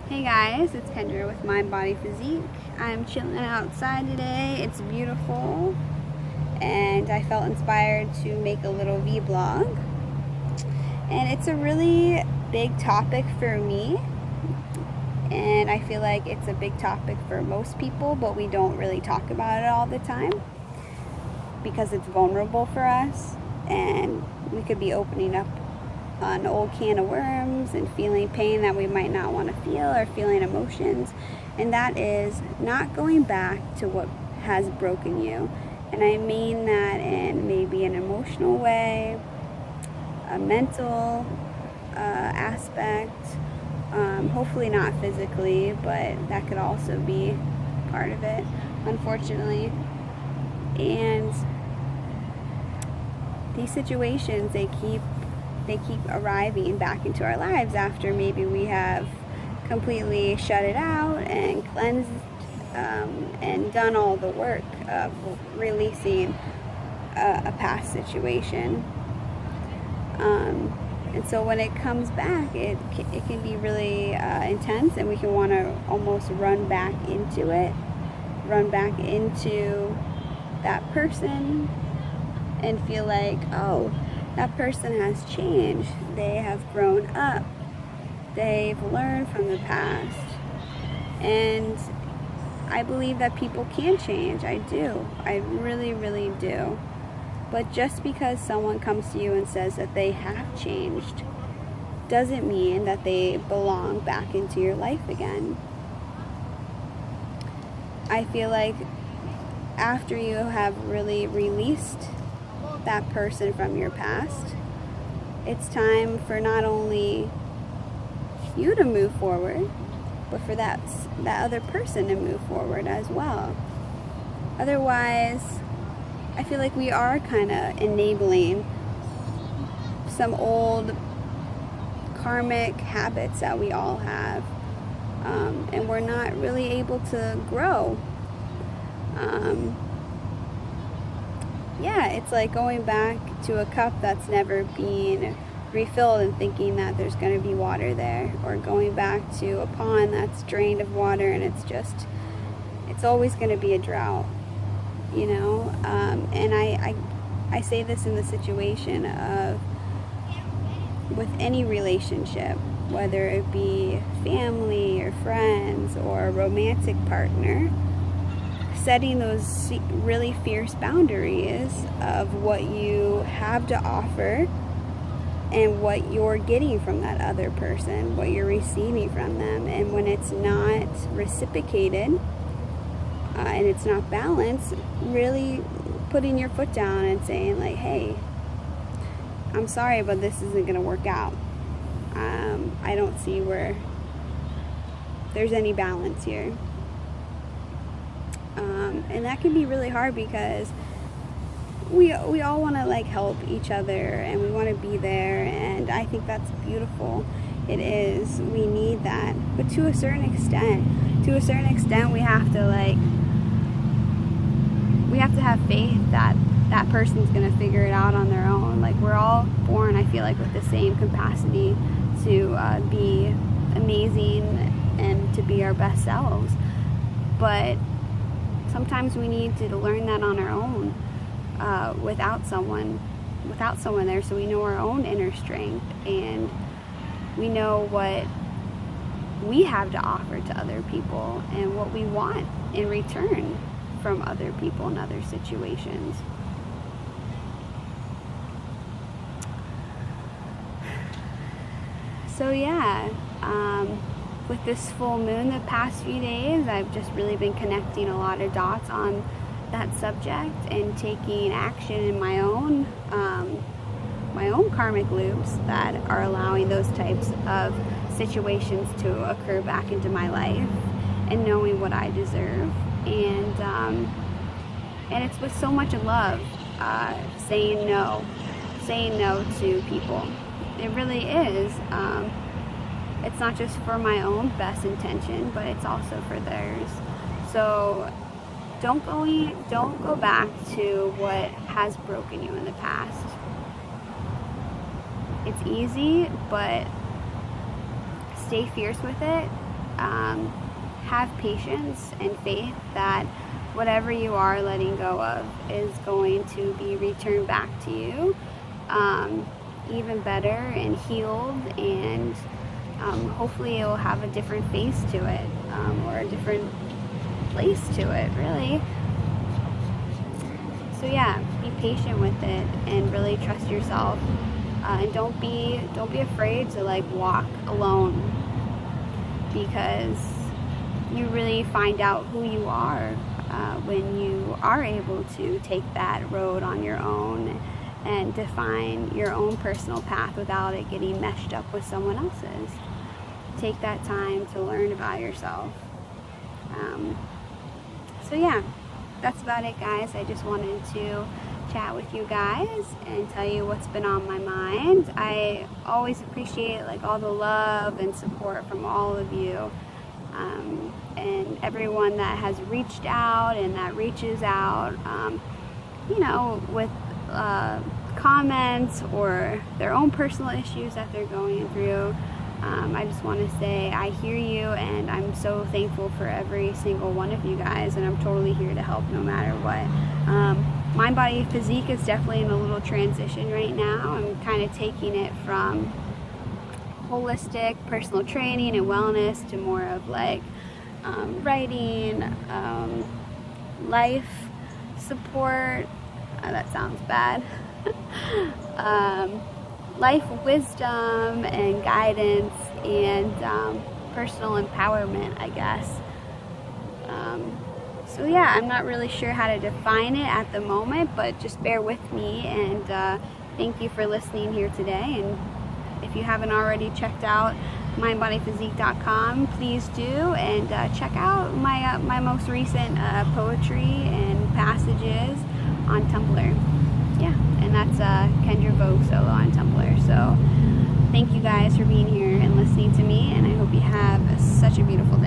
Hey guys, it's Kendra with Mind Body Physique. I'm chilling outside today. It's beautiful and I felt inspired to make a little vlog. And it's a really big topic for me, and I feel like it's a big topic for most people, but we don't really talk about it all the time because it's vulnerable for us and we could be opening up an old can of worms and feeling pain that we might not want to feel, or feeling emotions, and that is not going back to what has broken you. And I mean that in maybe an emotional way, a mental aspect, hopefully not physically, but that could also be part of it, unfortunately. And these situations, they keep arriving back into our lives after maybe we have completely shut it out and cleansed and done all the work of releasing a past situation. And so when it comes back, it can be really intense, and we can want to almost run back into it, run back into that person and feel like, oh, that person has changed. They have grown up. They've learned from the past. And I believe that people can change. I do. I really, really do. But just because someone comes to you and says that they have changed doesn't mean that they belong back into your life again. I feel like after you have really released that person from your past, it's time for not only you to move forward, but for that other person to move forward as well. Otherwise, I feel like we are kind of enabling some old karmic habits that we all have, and we're not really able to grow. Yeah, it's like going back to a cup that's never been refilled and thinking that there's going to be water there, or going back to a pond that's drained of water and it's always going to be a drought, you know. And I say this in the situation of with any relationship, whether it be family or friends or a romantic partner, setting those really fierce boundaries of what you have to offer and what you're getting from that other person, what you're receiving from them. And when it's not reciprocated and it's not balanced, really putting your foot down and saying like, hey, I'm sorry, but this isn't going to work out. I don't see where there's any balance here. And that can be really hard because we all want to like help each other and we want to be there, and I think that's beautiful. It is. We need that, but to a certain extent, we have to have faith that that person's gonna figure it out on their own. Like, we're all born, I feel like, with the same capacity to be amazing and to be our best selves, but sometimes we need to learn that on our own, without someone there, so we know our own inner strength and we know what we have to offer to other people and what we want in return from other people in other situations. So yeah, with this full moon the past few days, I've just really been connecting a lot of dots on that subject and taking action in my own karmic loops that are allowing those types of situations to occur back into my life, and knowing what I deserve. And it's with so much love, saying no to people. It really is. It's not just for my own best intention, but it's also for theirs. So don't go back to what has broken you in the past. It's easy, but stay fierce with it have patience and faith that whatever you are letting go of is going to be returned back to you even better and healed, and hopefully it will have a different face to it, or a different place to it, really. So yeah, be patient with it and really trust yourself, and don't be afraid to like walk alone, because you really find out who you are when you are able to take that road on your own and define your own personal path without it getting meshed up with someone else's. Take that time to learn about yourself. So yeah, that's about it, guys. I just wanted to chat with you guys and tell you what's been on my mind. I always appreciate like all the love and support from all of you, and everyone that has reached out and that reaches out, you know, with comments or their own personal issues that they're going through. I just want to say I hear you, and I'm so thankful for every single one of you guys, and I'm totally here to help no matter what. Mind, Body, Physique is definitely in a little transition right now. I'm kind of taking it from holistic personal training and wellness to more of like writing, life support. That sounds bad. Life wisdom and guidance and personal empowerment, I guess. So yeah, I'm not really sure how to define it at the moment, but just bear with me, and thank you for listening here today. And if you haven't already checked out mindbodyphysique.com, please do, and check out my most recent poetry and passages on Tumblr. Yeah, and that's Kendra Vogue Solo on Tumblr. So thank you guys for being here and listening to me, and I hope you have such a beautiful day.